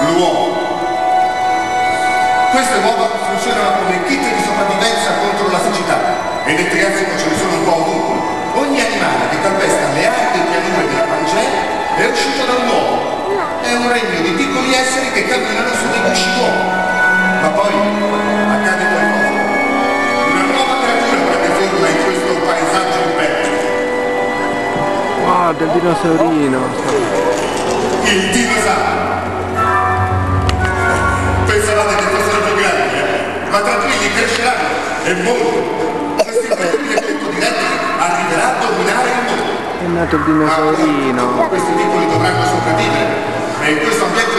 l'uomo. Queste uova funzionano come kit di sopravvivenza contro la siccità e nel Triassico ce ne sono un po' ovunque. Ogni animale che calpesta le aride pianure della Pangea è uscito da un uovo. È un regno di piccoli esseri che camminano su dei gusci d'uovo. Ma poi accade qualcosa. Una nuova creatura prende forma in questo paesaggio impervio. Guarda il dinosaurino. Il dinosauro. Pensavate che fossero più grandi, ma tranquilli, cresceranno e molto. Questo incredibile gruppo di rettili arriverà a dominare il mondo. È nato il dinosaurino. Questi piccoli dovranno sopravvivere e in questo ambiente